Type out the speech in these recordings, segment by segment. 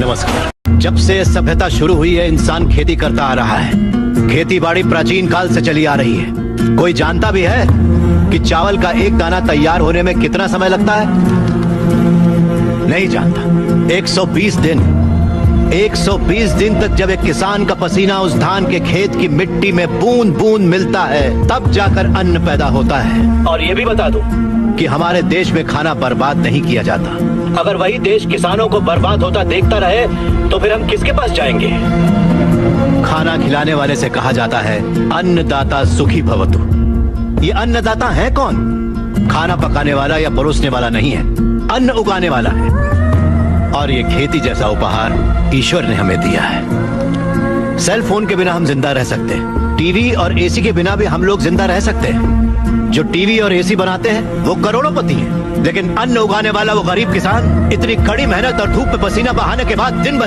नमस्कार। जब से सभ्यता शुरू हुई है इंसान खेती करता आ रहा है। खेती बाड़ी प्राचीन काल से चली आ रही है। कोई जानता भी है कि चावल का एक दाना तैयार होने में कितना समय लगता है? नहीं जानता। 120 दिन 120 दिन तक जब एक किसान का पसीना उस धान के खेत की मिट्टी में बूंद बूंद मिलता है, तब जाकर अन्न पैदा होता है। और ये भी बता दूं कि हमारे देश में खाना बर्बाद नहीं किया जाता। अगर वही देश किसानों को बर्बाद होता देखता रहे तो फिर हम किसके पास जाएंगे? खाना खिलाने वाले से कहा जाता है अन्नदाता सुखी भवतु। ये अन्नदाता है कौन? खाना पकाने वाला या परोसने वाला नहीं है, अन्न उगाने वाला है। और ये खेती जैसा उपहार ईश्वर ने हमें दिया है। सेल फोन के बिना हम जिंदा रह सकते हैं, टीवी और एसी के बिना भी हम लोग जिंदा रह सकते हैं। जो टीवी और एसी बनाते हैं वो करोड़ोंपति हैं, लेकिन अन्न उगाने वाला वो गरीब किसान इतनी कड़ी मेहनत और धूप में पसीना बहाने के बाद दिन ब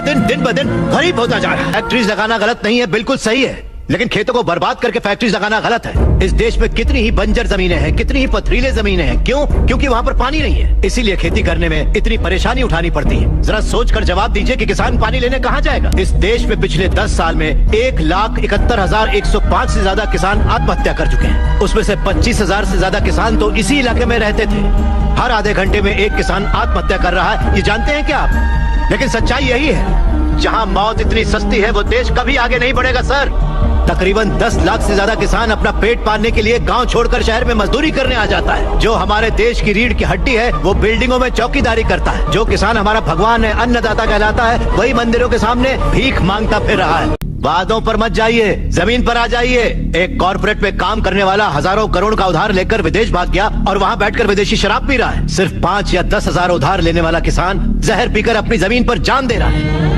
दिन गरीब होता जा रहा है। फैक्ट्रीज लगाना गलत नहीं है, बिल्कुल सही है, लेकिन खेतों को बर्बाद करके फैक्ट्रीज लगाना गलत है। इस देश में कितनी ही बंजर जमीनें हैं, कितनी ही पथरीले जमीनें हैं। क्यों? क्योंकि वहाँ पर पानी नहीं है, इसीलिए खेती करने में इतनी परेशानी उठानी पड़ती है। जरा सोचकर जवाब दीजिए कि किसान पानी लेने कहाँ जाएगा? इस देश में पिछले 10 साल में 1,71,105 से ज्यादा किसान आत्महत्या कर चुके हैं। उसमें से 25,000 से ज्यादा किसान तो इसी इलाके में रहते थे। हर आधे घंटे में एक किसान आत्महत्या कर रहा है, ये जानते हैं क्या आप? लेकिन सच्चाई यही है, जहाँ मौत इतनी सस्ती है वो देश कभी आगे नहीं बढ़ेगा सर। तकरीबन 10 लाख से ज्यादा किसान अपना पेट पालने के लिए गांव छोड़कर शहर में मजदूरी करने आ जाता है। जो हमारे देश की रीढ़ की हड्डी है वो बिल्डिंगों में चौकीदारी करता है। जो किसान हमारा भगवान है, अन्नदाता कहलाता है, वही मंदिरों के सामने भीख मांगता फिर रहा है। वादों पर मत जाइए, जमीन पर आ जाइए। एक कॉर्पोरेट में काम करने वाला हजारों करोड़ का उधार लेकर विदेश भाग गया और वहाँ बैठकर विदेशी शराब पी रहा है। सिर्फ 5 या 10 हजार उधार लेने वाला किसान जहर पीकर अपनी जमीन पर जान दे रहा है।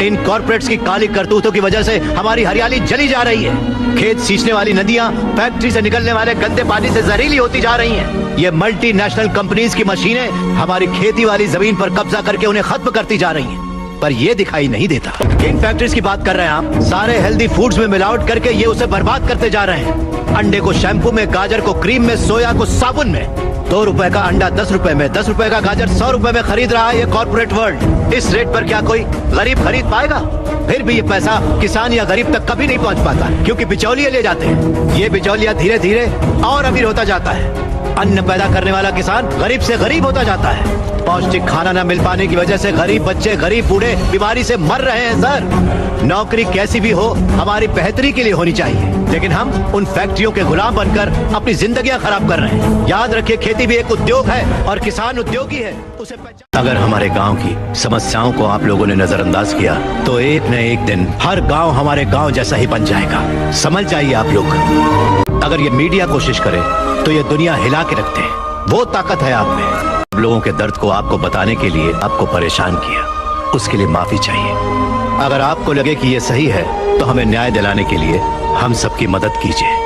इन कॉर्पोरेट्स की काली करतूतों की वजह से हमारी हरियाली जली जा रही है। खेत सींचने वाली नदियां फैक्ट्री से निकलने वाले गंदे पानी से जहरीली होती जा रही हैं। ये मल्टीनेशनल कंपनीज की मशीनें हमारी खेती वाली जमीन पर कब्जा करके उन्हें खत्म करती जा रही हैं। पर ये दिखाई नहीं देता। किन फैक्ट्रीज की बात कर रहे हैं आप? सारे हेल्दी फूड्स में मिलावट करके ये उसे बर्बाद करते जा रहे हैं। अंडे को शैम्पू में, गाजर को क्रीम में, सोया को साबुन में। 2 रुपए का अंडा 10 रुपए में, 10 रुपए का गाजर 100 रुपए में खरीद रहा है ये कॉर्पोरेट वर्ल्ड। इस रेट पर क्या कोई गरीब खरीद पाएगा? फिर भी ये पैसा किसान या गरीब तक कभी नहीं पहुंच पाता, क्योंकि बिचौलिए ले जाते हैं। ये बिचौलिया धीरे धीरे और अमीर होता जाता है। अन्न पैदा करने वाला किसान गरीब से गरीब होता जाता है। पौष्टिक खाना न मिल पाने की वजह से गरीब बच्चे, गरीब बूढ़े बीमारी से मर रहे हैं सर। नौकरी कैसी भी हो हमारी बेहतरी के लिए होनी चाहिए, लेकिन हम उन फैक्ट्रियों के गुलाम बनकर अपनी जिंदगियां खराब कर रहे हैं। याद रखिए, खेती भी एक उद्योग है और किसान उद्योगी है, उसे अगर हमारे गांव की समस्याओं को आप लोगों ने नजरअंदाज किया तो एक न एक दिन हर गांव हमारे गांव जैसा ही बन जाएगा। समझ जाइए आप लोग। अगर ये मीडिया कोशिश करे तो ये दुनिया हिला के रखते हैं। वो ताकत है आप में। लोगों के दर्द को आपको बताने के लिए आपको परेशान किया, उसके लिए माफी चाहिए। अगर आपको लगे कि ये सही है तो हमें न्याय दिलाने के लिए हम सबकी मदद कीजिए।